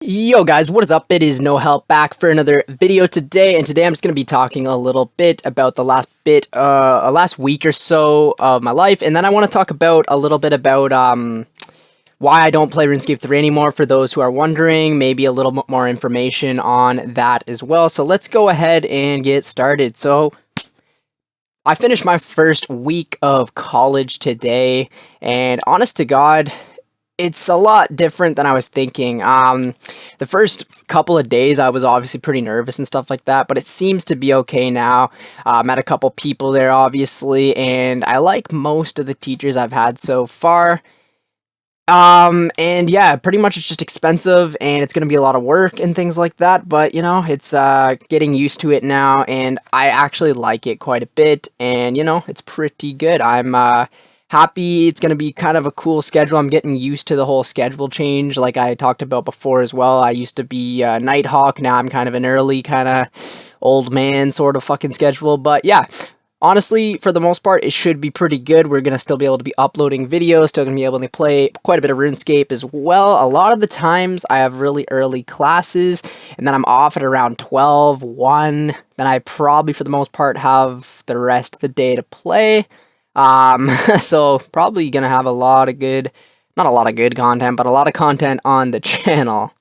Yo guys, what is up? It is No Help back for another video today, and today I'm just going to be talking a little bit about the last week or so of my life, and then I want to talk about a little bit about why I don't play RuneScape 3 anymore for those who are wondering, maybe a little bit more information on that as well. So let's go ahead and get started. So I finished my first week of college today, and honest to God, it's a lot different than I was thinking. The first couple of days I was obviously pretty nervous and stuff like that, but it seems to be okay now. Met a couple people there obviously, and I like most of the teachers I've had so far. And yeah, pretty much it's just expensive and it's gonna be a lot of work and things like that, but you know, it's getting used to it now, and I actually like it quite a bit, and you know, it's pretty good. I'm happy. It's going to be kind of a cool schedule. I'm getting used to the whole schedule change like I talked about before as well. I used to be Nighthawk. Now I'm kind of an early kind of old man sort of fucking schedule. But yeah, honestly, for the most part, it should be pretty good. We're going to still be able to be uploading videos, still going to be able to play quite a bit of RuneScape as well. A lot of the times I have really early classes, and then I'm off at around 12, 1. Then I probably, for the most part, have the rest of the day to play. So probably gonna have a lot of good, not a lot of good content, but a lot of content on the channel.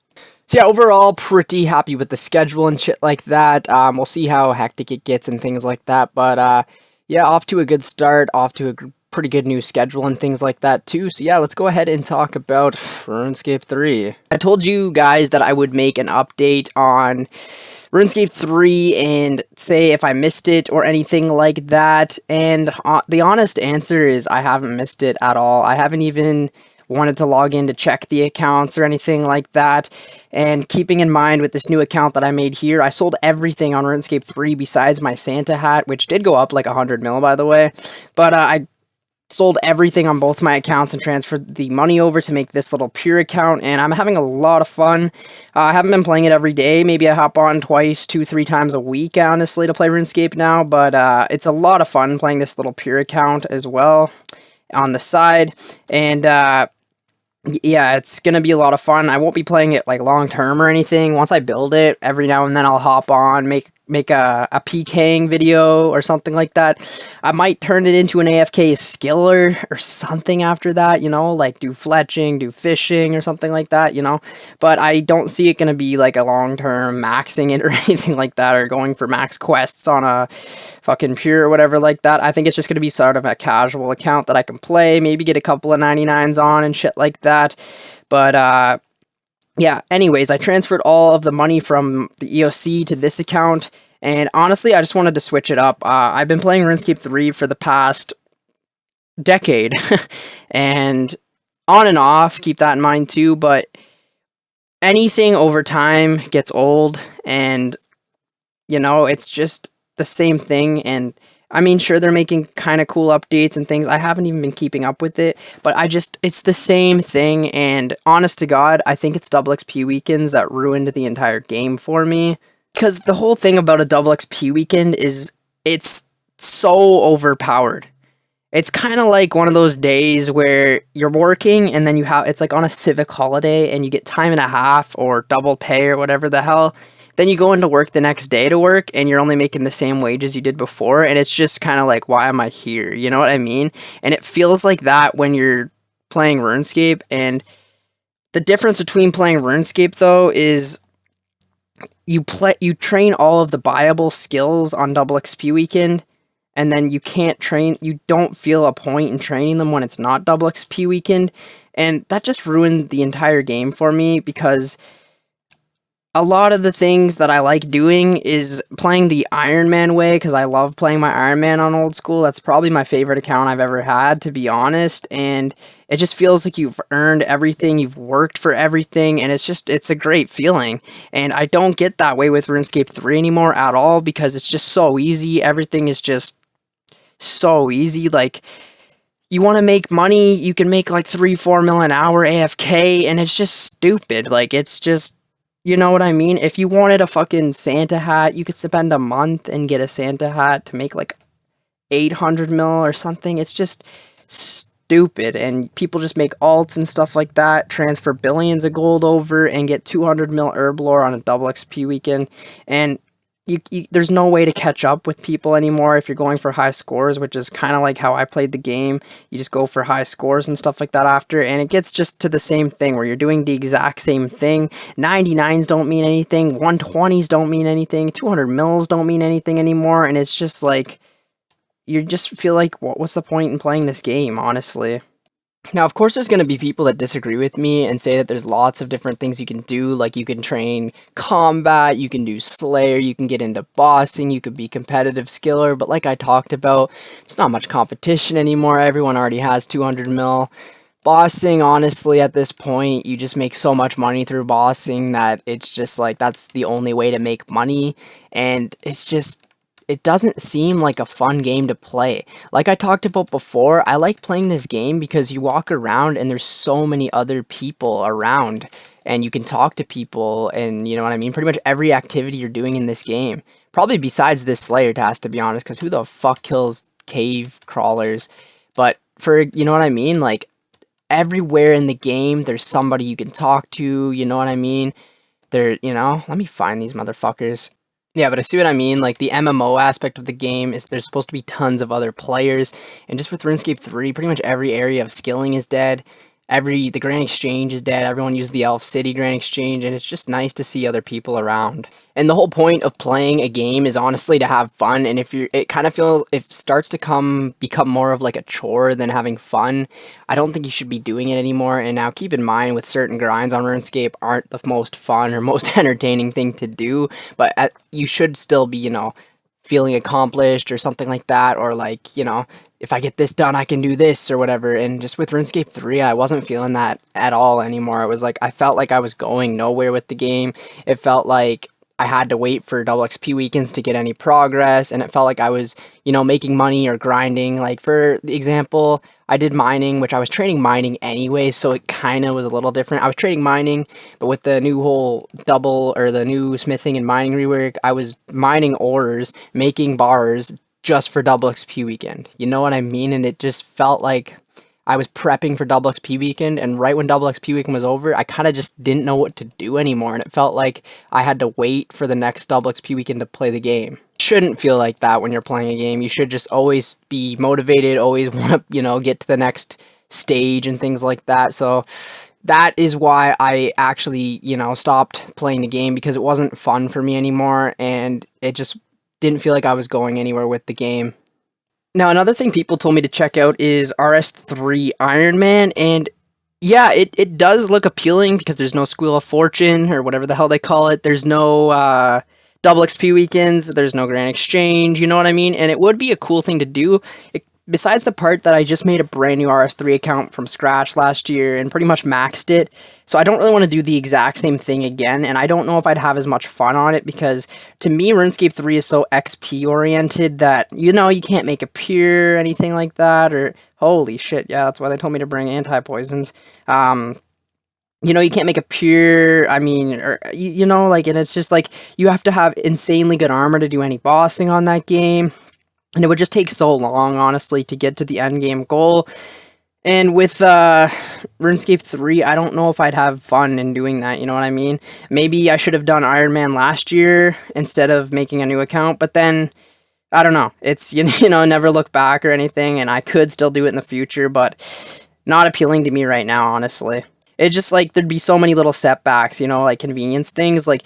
So yeah, overall, pretty happy with the schedule and shit like that. We'll see how hectic it gets and things like that, but yeah, off to a good start, off to a pretty good new schedule and things like that too. So yeah, let's go ahead and talk about RuneScape 3. I told you guys that I would make an update on RuneScape 3 and say if I missed it or anything like that, and the honest answer is I haven't missed it at all. I haven't even wanted to log in to check the accounts or anything like that, and keeping in mind with this new account that I made here, I sold everything on RuneScape 3 besides my Santa hat, which did go up like 100 mil by the way, but I sold everything on both my accounts and transferred the money over to make this little pure account, and I'm having a lot of fun. I haven't been playing it every day. Maybe I hop on twice, 2-3 times a week, honestly, to play RuneScape now, but it's a lot of fun playing this little pure account as well on the side, and yeah, it's gonna be a lot of fun. I won't be playing it like long term or anything. Once I build it, every now and then I'll hop on, make a PKing video or something like that. I might turn it into an AFK skiller or something after that, you know, like do fletching, do fishing or something like that, you know. But I don't see it gonna be like a long term maxing it or anything like that, or going for max quests on a fucking pure or whatever like that. I think it's just gonna be sort of a casual account that I can play, maybe get a couple of 99s on and shit like that. But yeah, anyways, I transferred all of the money from the EOC to this account, and honestly, I just wanted to switch it up. I've been playing RuneScape 3 for the past decade, and on and off, keep that in mind too, but anything over time gets old, and, you know, it's just the same thing, and I mean, sure, they're making kind of cool updates and things. I haven't even been keeping up with it, but it's the same thing, and honest to God, I think it's double XP weekends that ruined the entire game for me. Because the whole thing about a double XP weekend is it's so overpowered. It's kind of like one of those days where you're working and then it's like on a civic holiday and you get time and a half or double pay or whatever the hell. Then you go into work the next day to work, and you're only making the same wages you did before, and it's just kind of like, why am I here? You know what I mean? And it feels like that when you're playing RuneScape, and the difference between playing RuneScape, though, is you train all of the buyable skills on double XP weekend, and then you don't feel a point in training them when it's not double XP weekend, and that just ruined the entire game for me, because a lot of the things that I like doing is playing the Ironman way, because I love playing my Ironman on old school. That's probably my favorite account I've ever had, to be honest, and it just feels like you've earned everything, you've worked for everything, and it's a great feeling, and I don't get that way with RuneScape 3 anymore at all, because it's just so easy. Everything is just so easy. Like, you want to make money, you can make like 3-4 mil an hour AFK, and it's just stupid. Like, it's just, you know what I mean? If you wanted a fucking Santa hat, you could spend a month and get a Santa hat to make like 800 mil or something. It's just stupid, and people just make alts and stuff like that, transfer billions of gold over, and get 200 mil herb lore on a double XP weekend, and there's no way to catch up with people anymore if you're going for high scores, which is kind of like how I played the game. You just go for high scores and stuff like that after, and it gets just to the same thing where you're doing the exact same thing. 99s don't mean anything, 120s don't mean anything, 200 mils don't mean anything anymore, and it's just like, you just feel like, what's the point in playing this game, honestly? Now, of course, there's going to be people that disagree with me and say that there's lots of different things you can do, like you can train combat, you can do Slayer, you can get into bossing, you could be competitive skiller, but like I talked about, there's not much competition anymore, everyone already has 200 mil. Bossing, honestly, at this point, you just make so much money through bossing that it's just like, that's the only way to make money, and it's just, it doesn't seem like a fun game to play. Like I talked about before, I like playing this game because you walk around and there's so many other people around, and you can talk to people, and you know what I mean? Pretty much every activity you're doing in this game. Probably besides this Slayer task, to be honest, because who the fuck kills cave crawlers? But for, you know what I mean? Like, everywhere in the game, there's somebody you can talk to, you know what I mean? Let me find these motherfuckers. Yeah, but I see what I mean, like, the MMO aspect of the game is there's supposed to be tons of other players, and just with RuneScape 3, pretty much every area of skilling is dead, the Grand Exchange is dead, everyone uses the Elf City Grand Exchange, and it's just nice to see other people around. And the whole point of playing a game is honestly to have fun, and it kind of feels, if it starts to become more of like a chore than having fun, I don't think you should be doing it anymore. And now keep in mind, with certain grinds on RuneScape aren't the most fun or most entertaining thing to do, but you should still be, feeling accomplished or something like that, or like, if I get this done, I can do this or whatever. And just with RuneScape 3, I wasn't feeling that at all anymore. It was like, I felt like I was going nowhere with the game. It felt like I had to wait for double XP weekends to get any progress, and it felt like I was, making money or grinding. Like, for the example, I did mining, which I was trading mining anyway, so it kind of was a little different. I was trading mining, but with the new whole the new smithing and mining rework, I was mining ores, making bars just for double XP weekend. You know what I mean? And it just felt like I was prepping for double XP weekend, and right when double XP weekend was over, I kind of just didn't know what to do anymore, and it felt like I had to wait for the next double XP weekend to play the game. Shouldn't feel like that when you're playing a game. You should just always be motivated, always want to, get to the next stage and things like that. So that is why I actually, stopped playing the game, because it wasn't fun for me anymore, and it just didn't feel like I was going anywhere with the game. Now, another thing people told me to check out is RS3 Ironman, and yeah, it does look appealing because there's no Squeal of Fortune, or whatever the hell they call it. There's no double XP weekends, there's no Grand Exchange, you know what I mean? And it would be a cool thing to do. Besides the part that I just made a brand new RS3 account from scratch last year and pretty much maxed it, so I don't really want to do the exact same thing again, and I don't know if I'd have as much fun on it, because to me, RuneScape 3 is so XP oriented that, you can't make a pier or anything like that, or, holy shit, yeah, that's why they told me to bring anti-poisons. You can't make a pier, I mean, or, and it's just like, you have to have insanely good armor to do any bossing on that game. And it would just take so long, honestly, to get to the end game goal. And with RuneScape 3, I don't know if I'd have fun in doing that, you know what I mean? Maybe I should have done Ironman last year instead of making a new account, but then, I don't know. It's, never look back or anything, and I could still do it in the future, but not appealing to me right now, honestly. It's just like, there'd be so many little setbacks, like convenience things, like,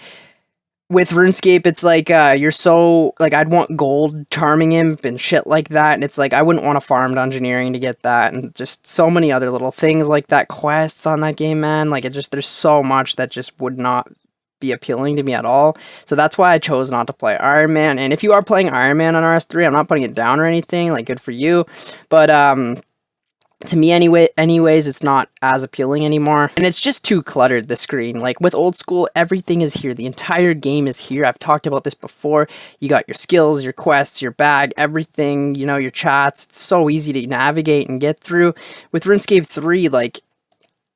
with RuneScape, it's like, you're so, like, I'd want gold charming imp and shit like that, and it's like, I wouldn't want to farm engineering to get that, and just so many other little things like that, quests on that game, man, like, there's so much that just would not be appealing to me at all, so that's why I chose not to play Ironman. And if you are playing Ironman on RS3, I'm not putting it down or anything, like, good for you, but, to me anyways, it's not as appealing anymore, and it's just too cluttered, the screen. Like, with old school, everything is here, the entire game is here. I've talked about this before. You got your skills, your quests, your bag, everything, your chats. It's so easy to navigate and get through. With RuneScape 3, like,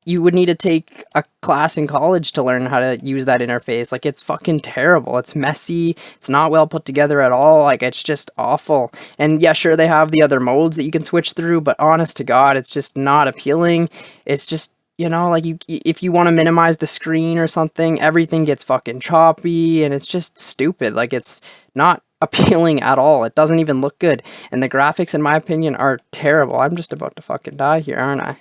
you would need to take a class in college to learn how to use that interface. Like, it's fucking terrible. It's messy. It's not well put together at all. Like, it's just awful. And yeah, sure, they have the other modes that you can switch through, but honest to God, it's just not appealing. It's just, like, if you want to minimize the screen or something, everything gets fucking choppy, and it's just stupid. Like, it's not appealing at all. It doesn't even look good. And the graphics, in my opinion, are terrible. I'm just about to fucking die here, aren't I?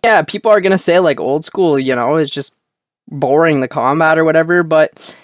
Yeah, people are gonna say, like, old school, is just boring, the combat or whatever, but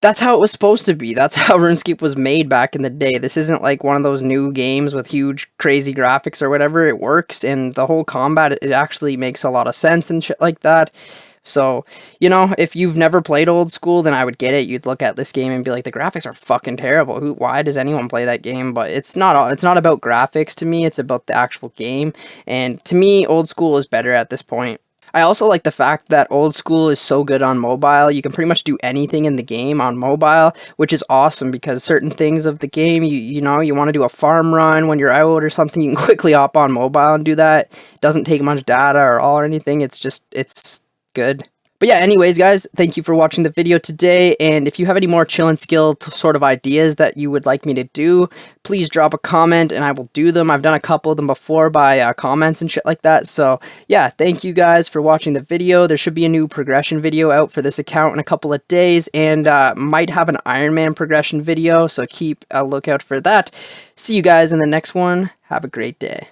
that's how it was supposed to be. That's how RuneScape was made back in the day. This isn't like one of those new games with huge, crazy graphics or whatever. It works, and the whole combat, it actually makes a lot of sense and shit like that. So, if you've never played old school, then I would get it. You'd look at this game and be like, the graphics are fucking terrible. Why does anyone play that game? But it's not about graphics to me. It's about the actual game. And to me, old school is better at this point. I also like the fact that old school is so good on mobile. You can pretty much do anything in the game on mobile, which is awesome because certain things of the game, you want to do a farm run when you're out or something, you can quickly hop on mobile and do that. It doesn't take much data or anything. It's good. But yeah, anyways, guys, thank you for watching the video today, and if you have any more chill and skill sort of ideas that you would like me to do, please drop a comment, and I will do them. I've done a couple of them before by comments and shit like that, so yeah, thank you guys for watching the video. There should be a new progression video out for this account in a couple of days, and might have an Ironman progression video, so keep a lookout for that. See you guys in the next one. Have a great day.